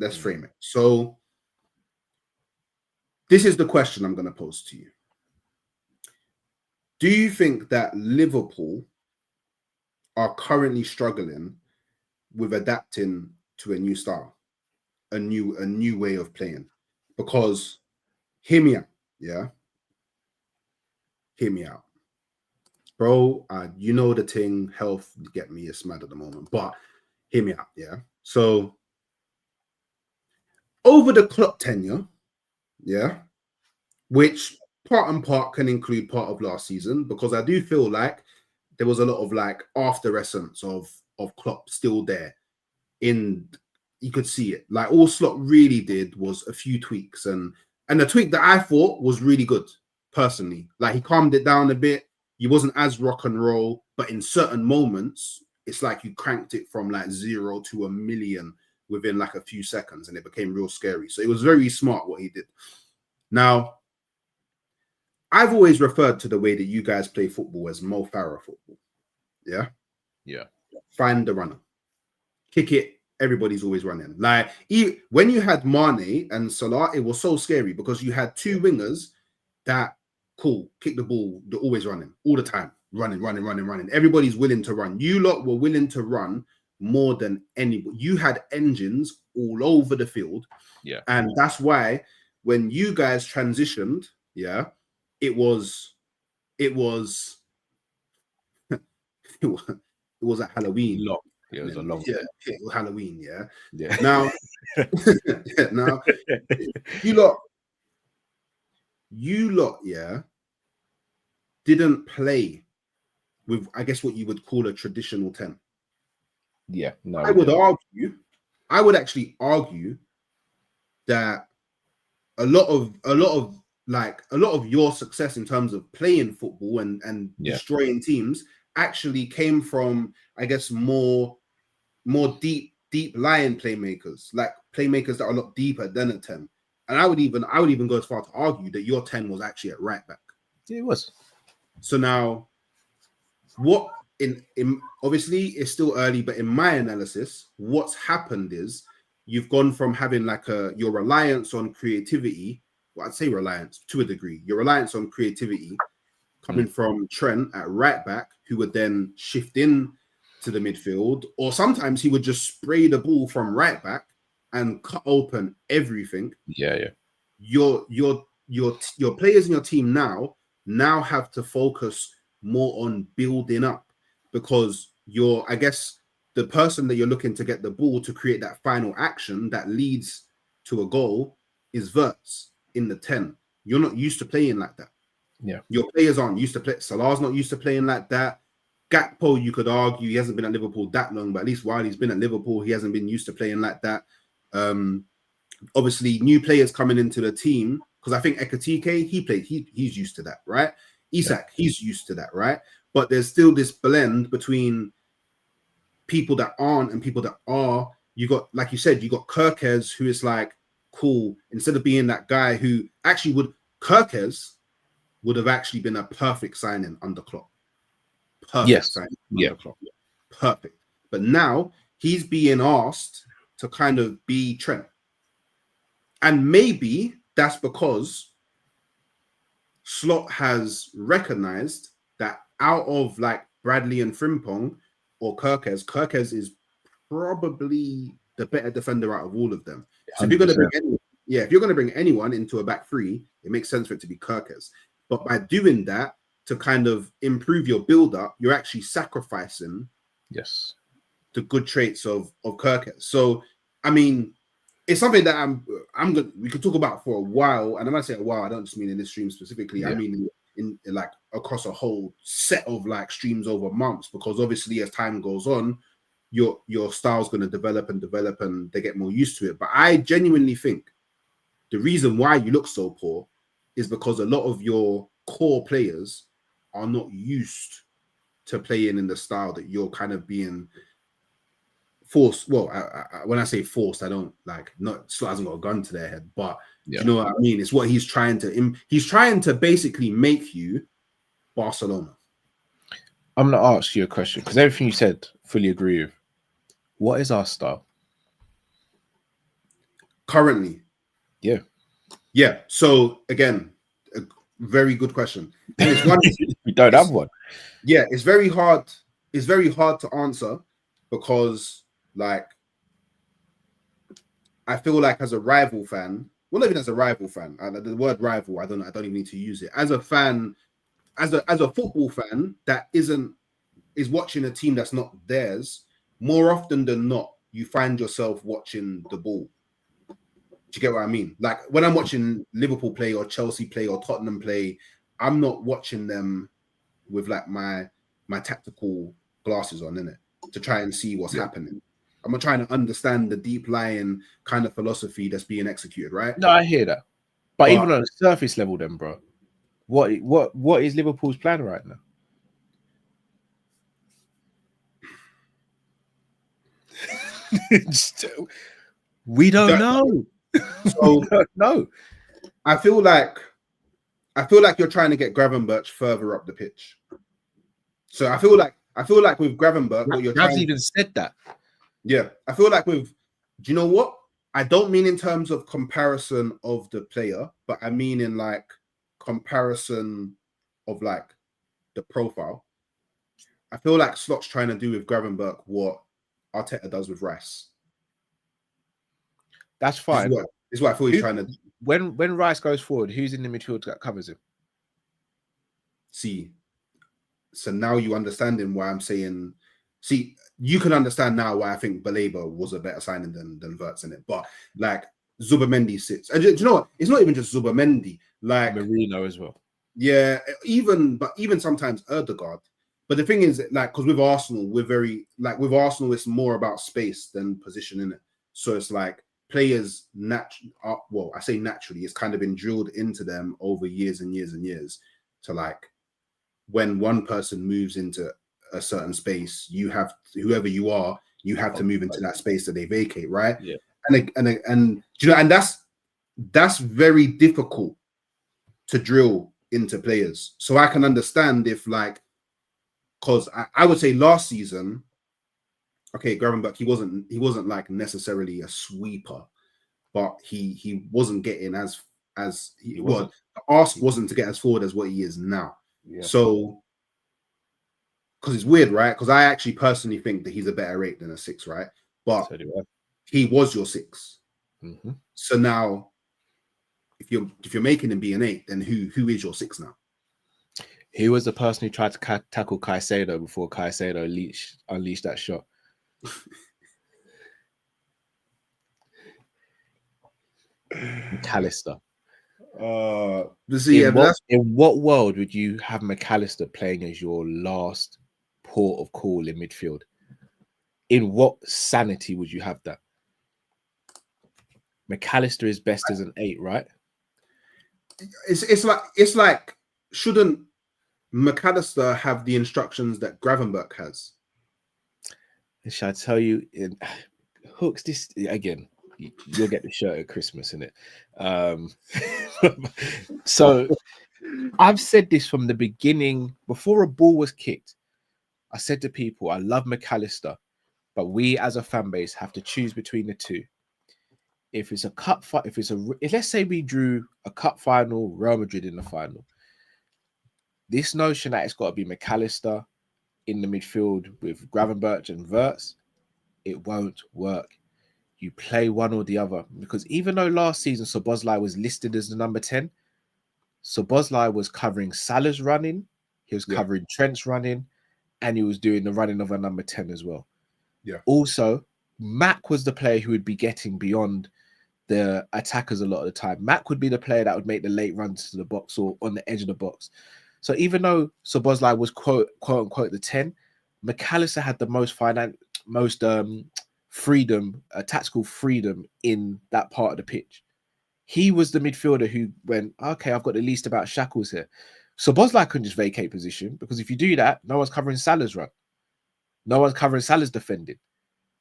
let's frame it. So this is the question I'm going to pose to you. Do you think that Liverpool are currently struggling with adapting to a new style, a new way of playing? Because hear me out, yeah? Hear me out. Bro, you know the thing, health get me, it's mad at the moment, but hear me out, yeah? So over the Klopp tenure, yeah, which part and part can include part of last season, because I do feel like there was a lot of like after essence of Klopp still there. You could see it. Like all Slot really did was a few tweaks, and the tweak that I thought was really good personally. Like he calmed it down a bit. He wasn't as rock and roll, but in certain moments, it's like you cranked it from like 0 to 1,000,000 within like a few seconds, and it became real scary. So it was very smart what he did. Now, I've always referred to the way that you guys play football as Mo Farah football. Yeah? Yeah. Find the runner. Kick it. Everybody's always running. Like, when you had Mane and Salah, it was so scary because you had two wingers that, kick the ball, they're always running, all the time. Running. Everybody's willing to run. You lot were willing to run more than anybody. You had engines all over the field. Yeah. And that's why when you guys transitioned, yeah, it was it was at Halloween. It was a long it was Halloween, yeah. Yeah. Now, now you lot, yeah, didn't play with, I guess, what you would call a traditional 10. Yeah, no. I would actually argue that a lot of your success in terms of playing football and destroying teams actually came from, I guess, more deep lying playmakers, like playmakers that are a lot deeper than a 10. And I would even go as far to argue that your 10 was actually at right back. Yeah, it was. So now, what in obviously it's still early, but in my analysis, what's happened is you've gone from having like your reliance on creativity. Well, I'd say reliance to a degree. Your reliance on creativity coming from Trent at right back, who would then shift in to the midfield, or sometimes he would just spray the ball from right back and cut open everything. Yeah. Your players in your team now have to focus more on building up, because I guess the person that you're looking to get the ball to create that final action that leads to a goal is Wirtz in the 10. You're not used to playing like that. Yeah. Your players aren't used to play. Salah's not used to playing like that. Gakpo, you could argue, he hasn't been at Liverpool that long, but at least while he's been at Liverpool, he hasn't been used to playing like that. Obviously, new players coming into the team, because I think Ekatike, he's used to that, right? Isak, he's used to that, right? But there's still this blend between people that aren't and people that are. You got, like you said, you got Kirkes, who is like, cool, instead of being that guy who actually Kirkes would have actually been a perfect signing under Klopp. Perfect. But now he's being asked to kind of be Trent. And maybe that's because Slot has recognized that out of like Bradley and Frimpong or Kirkes is probably the better defender out of all of them. So if you're going to bring anyone into a back three, it makes sense for it to be Kirkes. But by doing that, to kind of improve your build-up, you're actually sacrificing the good traits of Kirkes. So, I mean, it's something that we could talk about for a while. And when I say a while, I don't just mean in this stream specifically. I mean in like across a whole set of like streams over months, because obviously as time goes on, your style's going to develop and they get more used to it. But I genuinely think the reason why you look so poor is because a lot of your core players are not used to playing in the style that you're kind of being forced. Well, when I say forced, I don't like, not Slot hasn't got a gun to their head, but do you know what I mean? It's what he's trying to basically make you Barcelona. I'm going to ask you a question, because everything you said, fully agree with. What is our style? currently. Yeah. Yeah. So again, a very good question. And it's one We don't have one. yeah, it's very hard. It's very hard to answer because like I feel like as a rival fan, well, not even as a rival fan, the word rival, I don't even need to use it. As a fan, as a football fan that is watching a team that's not theirs, more often than not, you find yourself watching the ball. Do you get what I mean? Like when I'm watching Liverpool play or Chelsea play or Tottenham play, I'm not watching them with like my tactical glasses on, innit, to try and see what's happening. I'm not trying to understand the deep lying kind of philosophy that's being executed, right? No, I hear that. But even on a surface level, then, bro, what is Liverpool's plan right now? We don't know. So no, I feel like you're trying to get Gravenberch further up the pitch. So I feel like with Gravenberch, what you're Grav's trying, even said that. yeah, I feel like with, do you know what? I don't mean in terms of comparison of the player, but I mean in like comparison of like the profile. I feel like Slot's trying to do with Gravenberch what Arteta does with Rice. That's fine. This is what I feel he's trying to do. When Rice goes forward, who's in the midfield that covers him? See. So now you understanding why I'm saying, see, you can understand now why I think Baleba was a better signing than Wirtz in it. But like Zubamendi sits. And do you know what? It's not even just Zubamendi. Like Marino as well. Yeah, even sometimes Erdegaard. But the thing is, like, because with Arsenal, we're very like with Arsenal, it's more about space than position in it. So it's like players well, I say naturally, it's kind of been drilled into them over years and years and years to like when one person moves into a certain space, you have whoever you are, you have to move into that space that they vacate, right? Yeah. And you know, and that's very difficult to drill into players. So I can understand if like, because I would say last season, okay, Gravenberch, he wasn't like necessarily a sweeper, but he wasn't getting as he was. The ask wasn't to get as forward as what he is now. Yeah. So because it's weird, right? Because I actually personally think that he's a better 8 than a 6, right? But So do I. he was your 6. Mm-hmm. So now, if you're making him be an 8, then who is your 6 now? He was the person who tried to tackle Caicedo before Caicedo unleashed that shot. Mac Allister. In what world would you have Mac Allister playing as your last port of call in midfield? In what sanity would you have that? Mac Allister is best as an 8, right? It's like shouldn't Mac Allister have the instructions that Gravenberch has? Shall I tell you? Hooks, this again. You'll get the shirt at Christmas, innit? So I've said this from the beginning. Before a ball was kicked, I said to people, I love Mac Allister, but we as a fan base have to choose between the two. If it's a cup fight, if let's say we drew a cup final, Real Madrid in the final. This notion that it's got to be Mac Allister in the midfield with Gravenberch and Wirtz, it won't work. You play one or the other, because even though last season Szoboszlai was listed as the number 10, Szoboszlai was covering Salah's running, he was covering Trent's running, and he was doing the running of a number 10 as well. Yeah. Also, Mac was the player who would be getting beyond the attackers a lot of the time. Mac would be the player that would make the late runs to the box or on the edge of the box. So even though Szoboszlai was quote unquote the 10, Mac Allister had the most freedom, tactical freedom in that part of the pitch. He was the midfielder who went, okay, I've got the least about shackles here. Szoboszlai couldn't just vacate position, because if you do that, no one's covering Salah's run. No one's covering Salah's defending.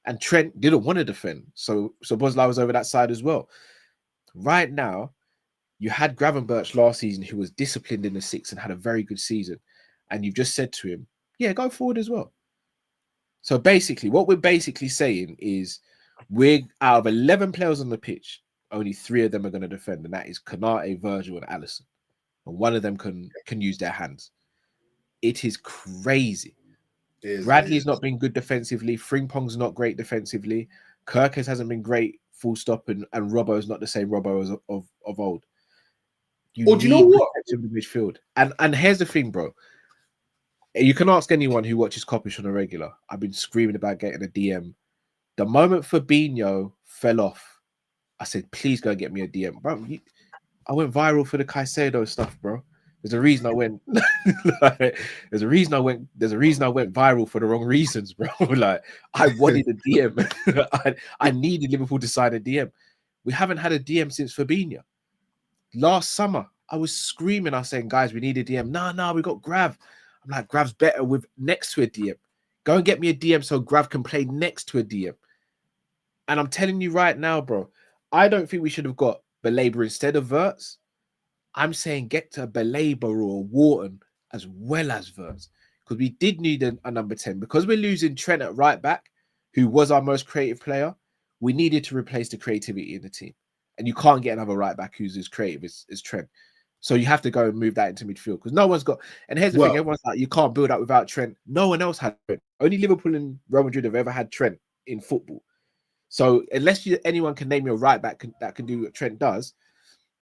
And Trent didn't want to defend. So Szoboszlai was over that side as well. Right now, you had Gravenberch last season who was disciplined in the 6 and had a very good season. And you've just said to him, yeah, go forward as well. So basically, what we're basically saying is we're out of 11 players on the pitch, only 3 of them are going to defend, and that is Kanate, Virgil, and Allison. And one of them can use their hands. It is crazy. Bradley's not been good defensively. Frimpong's not great defensively. Kirkes hasn't been great, full stop, and Robbo's not the same Robbo as of old. Do you know what? In the midfield. And here's the thing, bro. You can ask anyone who watches Coppish on a regular. I've been screaming about getting a DM. The moment Fabinho fell off, I said, please go and get me a DM. Bro, I went viral for the Caicedo stuff, bro. There's a reason I went. There's a reason I went viral for the wrong reasons, bro. Like, I wanted a DM. I needed Liverpool to sign a DM. We haven't had a DM since Fabinho. Last summer, I was screaming. I was saying, guys, we need a DM. No, we got Grav. I'm like, Grav's better with next to a DM. Go and get me a DM so Grav can play next to a DM. And I'm telling you right now, bro, I don't think we should have got Belabor instead of Verts. I'm saying get to Belabor or Wharton as well as Verts, because we did need a number 10. Because we're losing Trent at right back, who was our most creative player, we needed to replace the creativity in the team. And you can't get another right back who's as creative as Trent. So you have to go and move that into midfield, because no one's got. And here's the thing: everyone's like, you can't build up without Trent. No one else had Trent. Only Liverpool and Real Madrid have ever had Trent in football. So unless anyone can name your right back that can do what Trent does,